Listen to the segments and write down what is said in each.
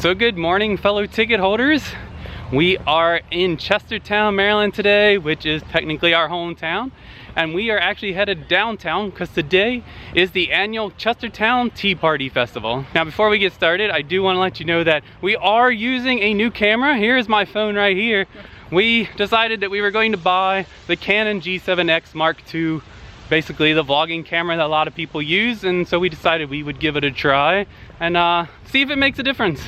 So good morning, fellow ticket holders. We are in Chestertown, Maryland today, which is technically our hometown. And we are actually headed downtown because today is the annual Chestertown Tea Party Festival. Now, before we get started, I do want to let you know that we are using a new camera. Here's my phone right here. We decided that we were going to buy the Canon G7X Mark II, basically the vlogging camera that a lot of people use, and so we decided we would give it a try and see if it makes a difference.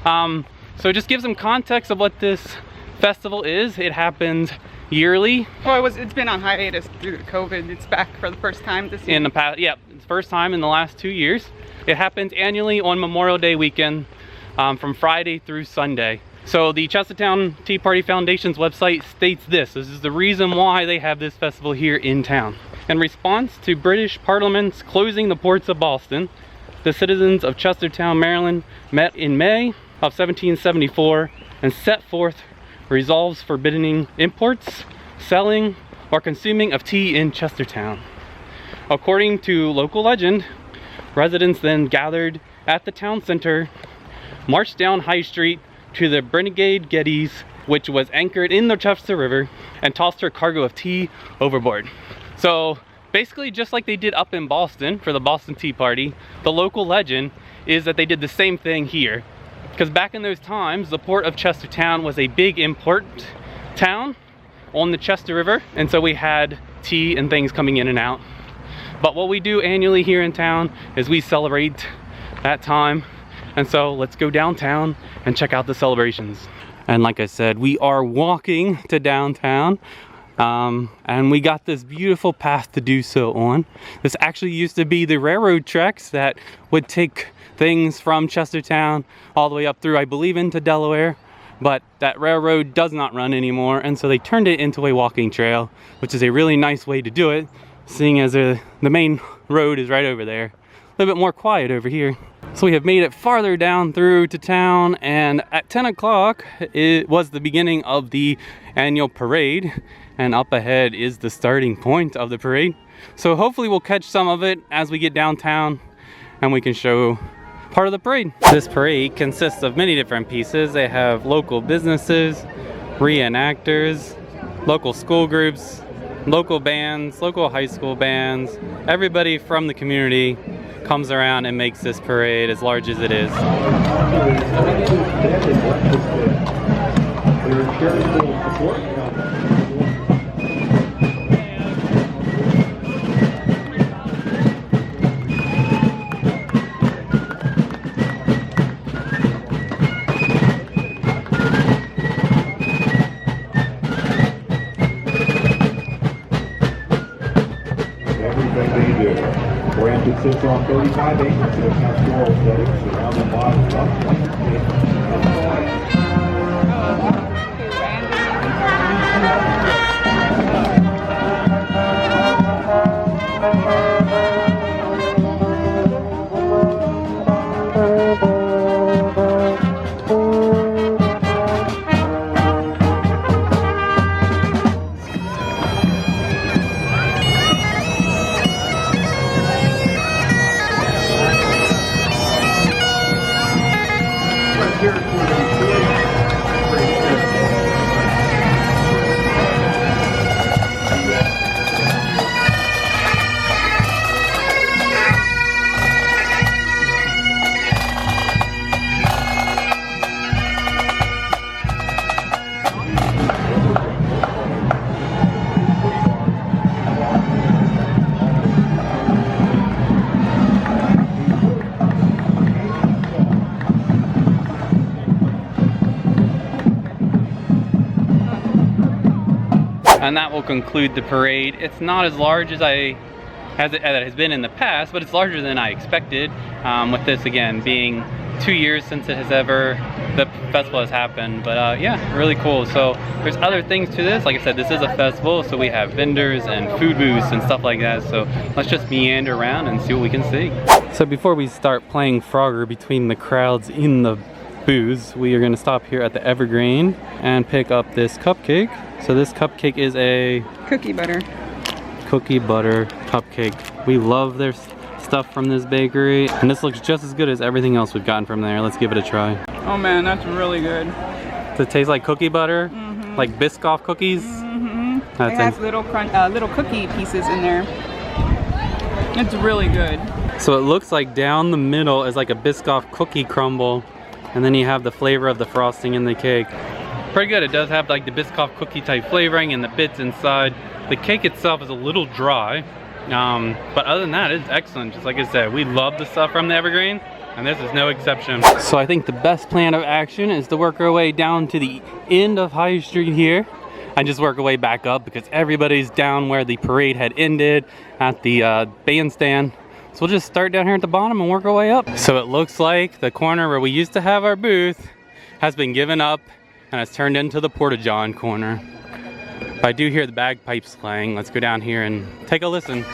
So just give some context of what this festival is. It happens yearly. Well, it's been on hiatus due to COVID. It's back for the first time this year. In the past, yeah, it's the first time in the last 2 years. It happens annually on Memorial Day weekend, from Friday through Sunday. So the Chestertown Tea Party Foundation's website states this is the reason why they have this festival here in town. In response to British Parliament's closing the ports of Boston, the citizens of Chestertown, Maryland met in May of 1774 and set forth resolves forbidding imports, selling, or consuming of tea in Chestertown. According to local legend, residents then gathered at the town center, marched down High Street to the Brigade Geddes, which was anchored in the Chester River, and tossed her cargo of tea overboard. So basically, just like they did up in Boston for the Boston Tea Party, the local legend is that they did the same thing here. Because back in those times, the port of Chestertown was a big import town on the Chester River, and so we had tea and things coming in and out. But what we do annually here in town is we celebrate that time, and so let's go downtown and check out the celebrations. And like I said, we are walking to downtown, and we got this beautiful path to do so on. This actually used to be the railroad tracks that would take things from Chestertown all the way up through, I believe, into Delaware, but that railroad does not run anymore, and so they turned it into a walking trail, which is a really nice way to do it, seeing as the main road is right over there. A little bit more quiet over here. So we have made it farther down through to town, and at 10 o'clock it was the beginning of the annual parade, and up ahead is the starting point of the parade. So hopefully we'll catch some of it as we get downtown and we can show part of the parade. This parade consists of many different pieces. They have local businesses, reenactors, local school groups, local bands, local high school bands. Everybody from the community comes around and makes this parade as large as it is. It sits on 35 acres of pastoral setting surrounded by And that will conclude the parade. It's not as large as it has been in the past, but it's larger than I expected. With this again being 2 years since the festival has happened. But yeah, really cool. So there's other things to this. Like I said, this is a festival, so we have vendors and food booths and stuff like that. So let's just meander around and see what we can see. So before we start playing Frogger between the crowds in the booths, we are going to stop here at the Evergreen and pick up this cupcake. So this cupcake is a cookie butter cupcake. We love their stuff from this bakery. And this looks just as good as everything else we've gotten from there. Let's give it a try. Oh man, that's really good. Does it taste like cookie butter? Like Biscoff cookies? It has little cookie pieces in there. It's really good. So it looks like down the middle is like a Biscoff cookie crumble, and then you have the flavor of the frosting in the cake. Pretty good. It does have like the Biscoff cookie type flavoring and the bits inside. The cake itself is a little dry, but other than that, it's excellent. Just like I said, we love the stuff from the Evergreen, and this is no exception. So I think the best plan of action is to work our way down to the end of High Street here and just work our way back up, because everybody's down where the parade had ended at the bandstand. So we'll just start down here at the bottom and work our way up. So it looks like the corner where we used to have our booth has been given up and has turned into the Porta-John corner. But I do hear the bagpipes playing. Let's go down here and take a listen.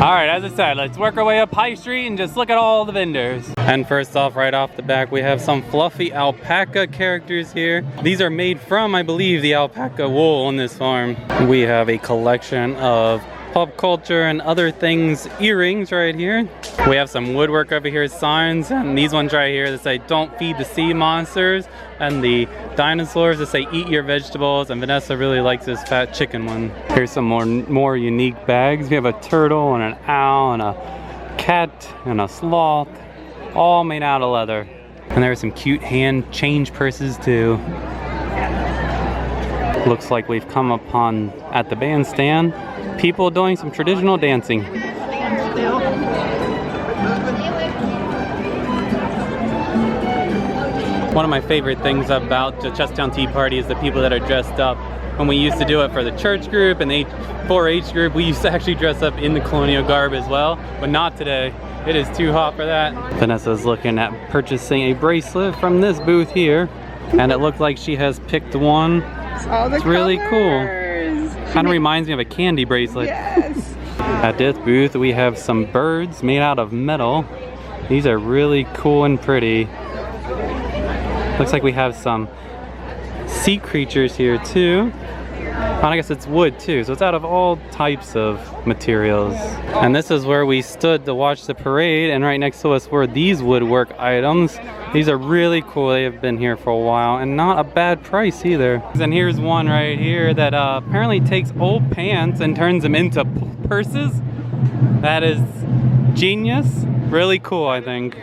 Alright, as I said, let's work our way up High Street and just look at all the vendors. And first off, right off the back, we have some fluffy alpaca characters here. These are made from, I believe, the alpaca wool on this farm. We have a collection of pop culture and other things, earrings right here. We have some woodwork over here, signs, and these ones right here that say "Don't feed the sea monsters," and the dinosaurs that say "Eat your vegetables," and Vanessa really likes this fat chicken one. Here's some more unique bags. We have a turtle and an owl and a cat and a sloth, all made out of leather. And there are some cute hand change purses too. Looks like we've come upon, at the bandstand, people doing some traditional dancing. One of my favorite things about the Chestertown Tea Party is the people that are dressed up. When we used to do it for the church group and the 4-H group, we used to actually dress up in the colonial garb as well, but not today. It is too hot for that. Vanessa's looking at purchasing a bracelet from this booth here, and it looked like she has picked one. It's really cool. Kind of reminds me of a candy bracelet. Yes. At this booth, we have some birds made out of metal. These are really cool and pretty. Looks like we have some sea creatures here too. And I guess it's wood too, so it's out of all types of materials. And this is where we stood to watch the parade, and right next to us were these woodwork items. These are really cool. They have been here for a while, and not a bad price either. And here's one right here that apparently takes old pants and turns them into purses. That is genius. Really cool, I think.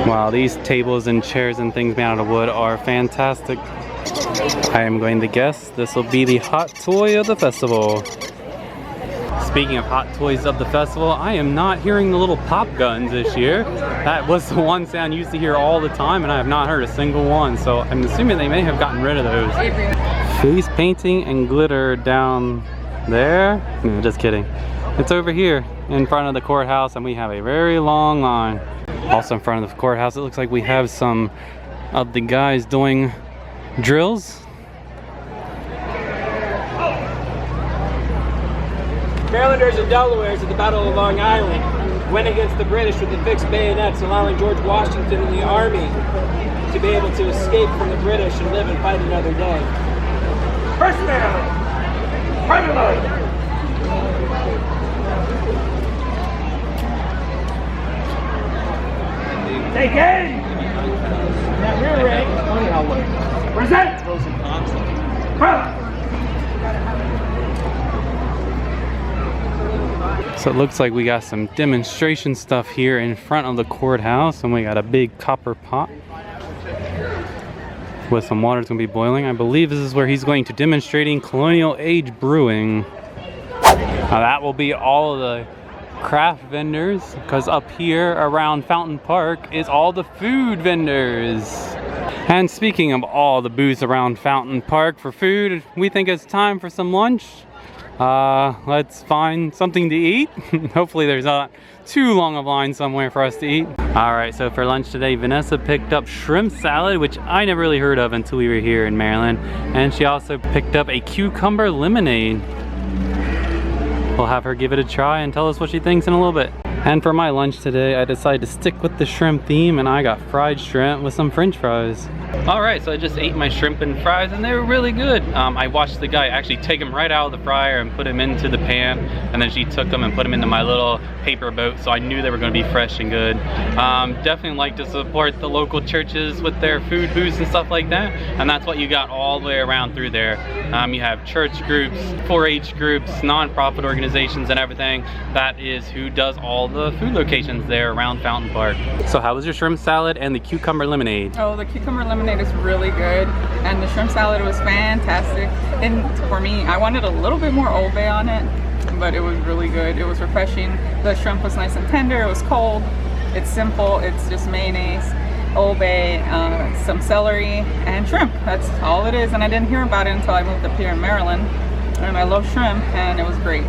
Wow, these tables and chairs and things made out of wood are fantastic. I am going to guess this will be the hot toy of the festival. Speaking of hot toys of the festival, I am not hearing the little pop guns this year. That was the one sound you used to hear all the time, and I have not heard a single one, so I'm assuming they may have gotten rid of those. Face painting and glitter down there? No, just kidding. It's over here in front of the courthouse, and we have a very long line. Also in front of the courthouse, it looks like we have some of the guys doing drills. Marylanders and Delawares at the Battle of Long Island went against the British with the fixed bayonets, allowing George Washington and the army to be able to escape from the British and live and fight another day. First man, Private Lloyd. Take aim! That rear rank. Present! So it looks like we got some demonstration stuff here in front of the courthouse, and we got a big copper pot with some water that's gonna be boiling. I believe this is where he's going to demonstrating colonial age brewing. Now that will be all of the craft vendors, because up here around Fountain Park is all the food vendors. And speaking of all the booths around Fountain Park for food, we think it's time for some lunch. Let's find something to eat. Hopefully there's not too long of a line somewhere for us to eat. All right, so for lunch today, Vanessa picked up shrimp salad, which I never really heard of until we were here in Maryland. And she also picked up a cucumber lemonade. We'll have her give it a try and tell us what she thinks in a little bit. And for my lunch today, I decided to stick with the shrimp theme, and I got fried shrimp with some french fries. All right, so I just ate my shrimp and fries, and they were really good. I watched the guy actually take them right out of the fryer and put them into the pan, and then she took them and put them into my little paper boat, so I knew they were going to be fresh and good. Definitely like to support the local churches with their food booths and stuff like that, and that's what you got all the way around through there. You have church groups, 4-H groups, non-profit organizations, and everything. That is who does all the food locations there around Fountain Park. So how was your shrimp salad and the cucumber lemonade? Oh, the cucumber lemonade is really good, and the shrimp salad was fantastic. And for me, I wanted a little bit more Old Bay on it, but it was really good. It was refreshing. The shrimp was nice and tender. It was cold. It's simple. It's just mayonnaise, Old Bay, some celery, and shrimp. That's all it is. And I didn't hear about it until I moved up here in Maryland. And I love shrimp, and it was great.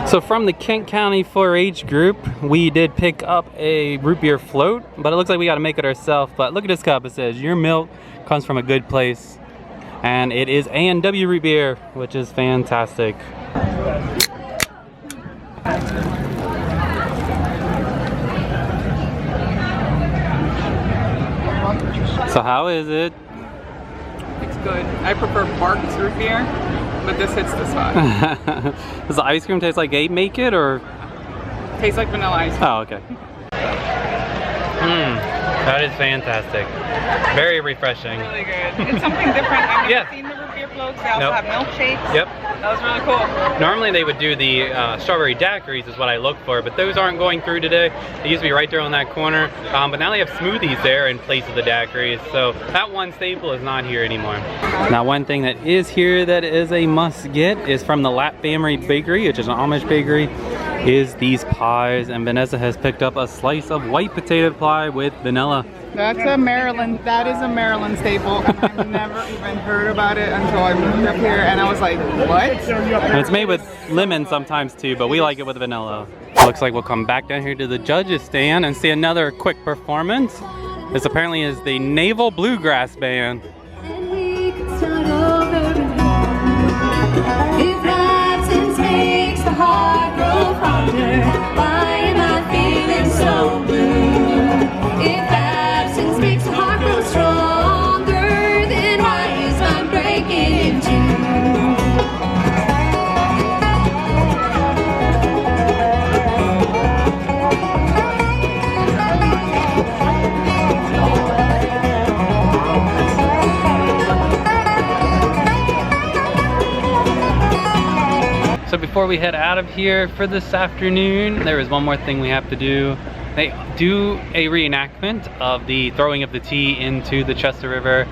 So from the Kent County 4-H group, we did pick up a root beer float, but it looks like we got to make it ourselves. But look at this cup. It says, "Your milk comes from a good place." And it is A&W root beer, which is fantastic. So how is it? It's good. I prefer Barks root beer, but this hits the spot. Does the ice cream taste like Abe make it, or? Tastes like vanilla ice cream. Oh, okay. That is fantastic. Very refreshing. Really good. It's something different. I've never Yeah. seen the root beer floats. They also have milkshakes. Yep. That was really cool. Normally they would do the strawberry daiquiris is what I look for, but those aren't going through today. They used to be right there on that corner, but now they have smoothies there in place of the daiquiris, so that one staple is not here anymore. Now one thing that is here that is a must get is from the Lapp Family Bakery, which is an Amish bakery, is these pies, and Vanessa has picked up a slice of white potato pie with vanilla. That is a Maryland staple. I've never even heard about it until I moved up here, and I was like, what? And it's made with lemon sometimes too, but we like it with vanilla. Looks like we'll come back down here to the judges stand and see another quick performance. This apparently is the Naval Bluegrass Band. And we could start over again. If absence makes the heart grow fonder, why am I feeling so blue? If absence makes the heart grow stronger, then why is mine breaking in two? So before we head out of here for this afternoon, there is one more thing we have to do. They do a reenactment of the throwing of the tea into the Chester River.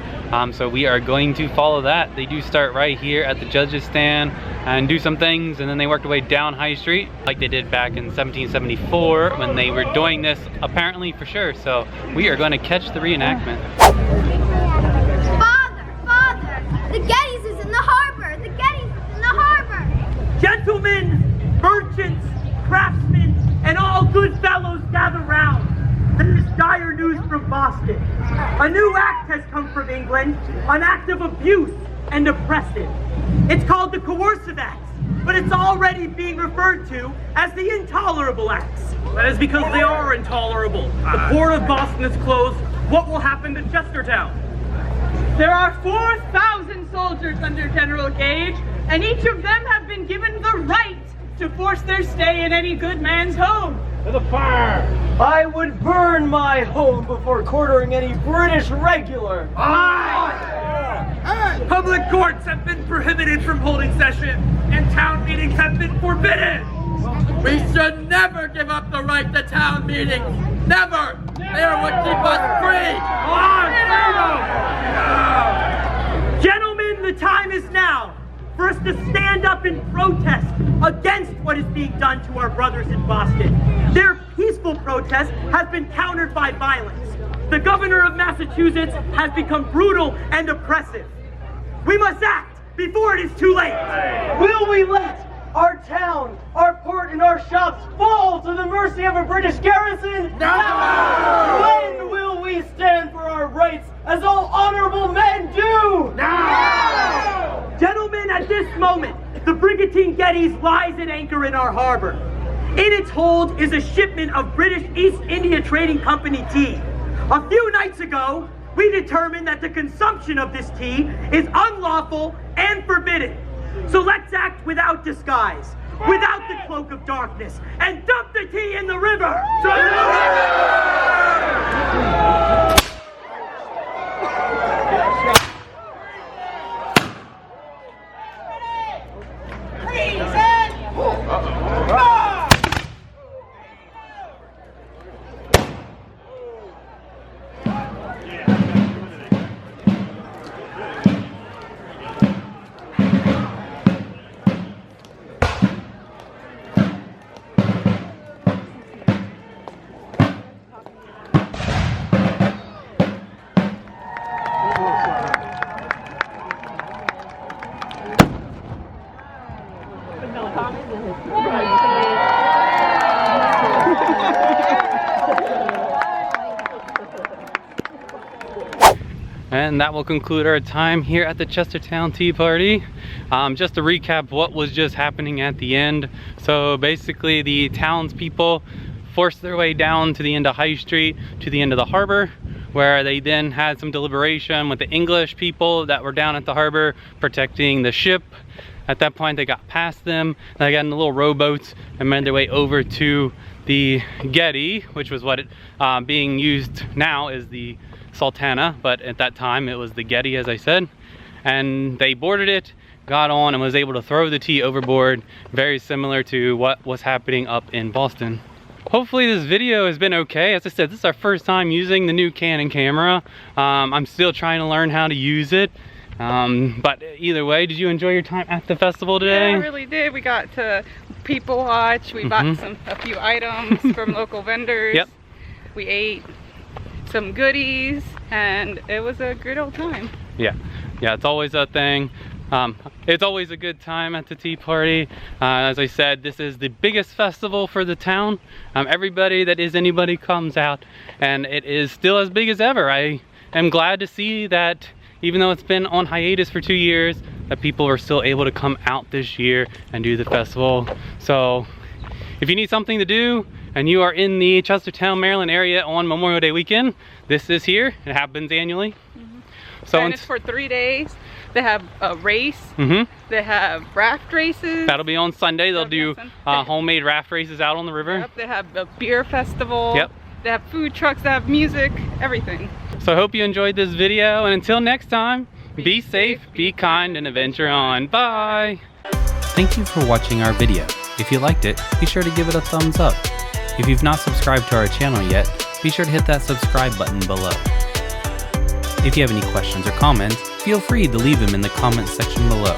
So we are going to follow that. They do start right here at the judges stand and do some things, and then they work their way down High Street like they did back in 1774 when they were doing this apparently for sure. So we are going to catch the reenactment. Father, the Gettys is in the harbor. The Gettys is in the harbor. Gentlemen, merchants, craftsmen, and all good fellows gather round. There is dire news from Boston. A new act has come from England, an act of abuse and oppression. It's called the Coercive Acts, but it's already being referred to as the Intolerable Acts. That is because they are intolerable. The port of Boston is closed. What will happen to Chestertown? There are 4,000 soldiers under General Gage, and each of them have been given the right to force their stay in any good man's home. To the fire! I would burn my home before quartering any British regular. Aye! Public courts have been prohibited from holding session, and town meetings have been forbidden. We should never give up the right to town meetings. Never! They are what keep us free! Gentlemen, the time is now for a us to stand up in protest against what is being done to our brothers in Boston. Their peaceful protest has been countered by violence. The governor of Massachusetts has become brutal and oppressive. We must act before it is too late. Will we let our town, our port, and our shops fall to the mercy of a British garrison? No! When will we stand for our rights as all honorable men do? No! Gentlemen, at this moment, the brigantine Geddes lies at anchor in our harbor. In its hold is a shipment of British East India Trading Company tea. A few nights ago, we determined that the consumption of this tea is unlawful and forbidden. So let's act without disguise, without the cloak of darkness, and dump the tea in the river! To the river! And that will conclude our time here at the Chestertown Tea Party. Just to recap what was just happening at the end. So basically the townspeople forced their way down to the end of High Street, to the end of the harbor, where they then had some deliberation with the English people that were down at the harbor protecting the ship. At that point they got past them, they got in the little rowboats and made their way over to the Getty, which was what being used now is the Sultana, but at that time it was the Getty, as I said. And they boarded it, got on, and was able to throw the tea overboard, very similar to what was happening up in Boston. Hopefully this video has been okay. As I said, this is our first time using the new Canon camera. I'm still trying to learn how to use it. But either way, did you enjoy your time at the festival today? Yeah, I really did. We got to people watch. We bought a few items from local vendors. Yep. We ate some goodies, and it was a great old time. Yeah, it's always a thing. It's always a good time at the tea party. As I said, this is the biggest festival for the town. Everybody that is anybody comes out, and it is still as big as ever. I am glad to see that even though it's been on hiatus for 2 years, that people are still able to come out this year and do the festival. So if you need something to do and you are in the Chestertown, Maryland area on Memorial Day weekend, this is here. It happens annually. So and it's for 3 days. They have a race. They have raft races. That'll be on Sunday. They'll do homemade raft races out on the river. Yep, they have a beer festival. Yep. They have food trucks, they have music, everything. So I hope you enjoyed this video, and until next time, be safe, be kind, and adventure on. Bye! Thank you for watching our video. If you liked it, be sure to give it a thumbs up. If you've not subscribed to our channel yet, be sure to hit that subscribe button below. If you have any questions or comments, feel free to leave them in the comments section below.